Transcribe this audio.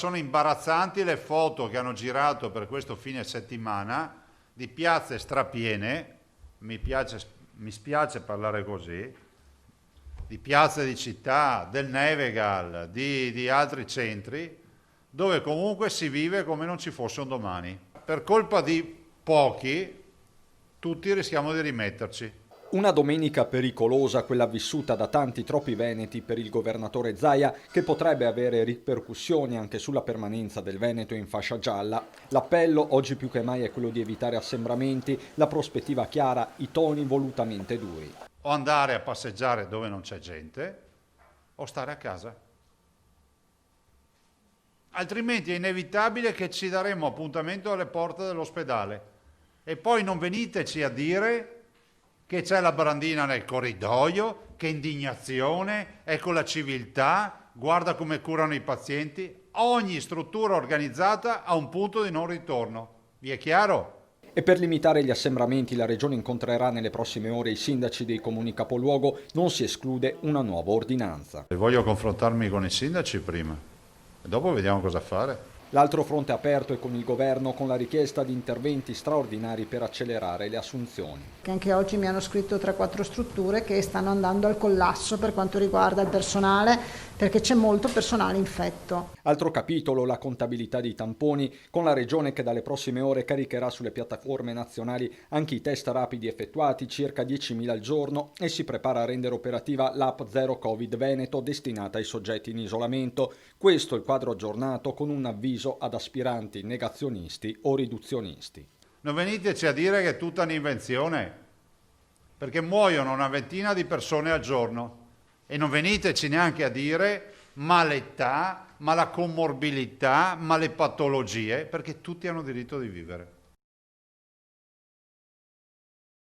sono imbarazzanti le foto che hanno girato per questo fine settimana di piazze strapiene, mi spiace parlare così, di piazze di città, del Nevegal, di altri centri, dove comunque si vive come non ci fosse un domani. Per colpa di pochi, tutti rischiamo di rimetterci. Una domenica pericolosa, quella vissuta da tanti troppi veneti per il governatore Zaia, che potrebbe avere ripercussioni anche sulla permanenza del Veneto in fascia gialla. L'appello oggi più che mai è quello di evitare assembramenti, la prospettiva chiara, i toni volutamente duri. O andare a passeggiare dove non c'è gente, o stare a casa. Altrimenti è inevitabile che ci daremo appuntamento alle porte dell'ospedale. E poi non veniteci a dire che c'è la brandina nel corridoio, che indignazione, ecco la civiltà, guarda come curano i pazienti. Ogni struttura organizzata ha un punto di non ritorno. Vi è chiaro? E per limitare gli assembramenti la Regione incontrerà nelle prossime ore i sindaci dei comuni capoluogo, non si esclude una nuova ordinanza. Voglio confrontarmi con i sindaci prima e dopo vediamo cosa fare. L'altro fronte aperto è con il governo, con la richiesta di interventi straordinari per accelerare le assunzioni. Anche oggi mi hanno scritto 3-4 strutture che stanno andando al collasso per quanto riguarda il personale, perché c'è molto personale infetto. Altro capitolo, la contabilità dei tamponi, con la Regione che dalle prossime ore caricherà sulle piattaforme nazionali anche i test rapidi effettuati, circa 10.000 al giorno, e si prepara a rendere operativa l'app Zero Covid Veneto destinata ai soggetti in isolamento. Questo è il quadro aggiornato con un avviso ad aspiranti negazionisti o riduzionisti. Non veniteci a dire che è tutta un'invenzione, perché muoiono una ventina di persone al giorno, e non veniteci neanche a dire ma l'età, ma la comorbilità, ma le patologie, perché tutti hanno diritto di vivere.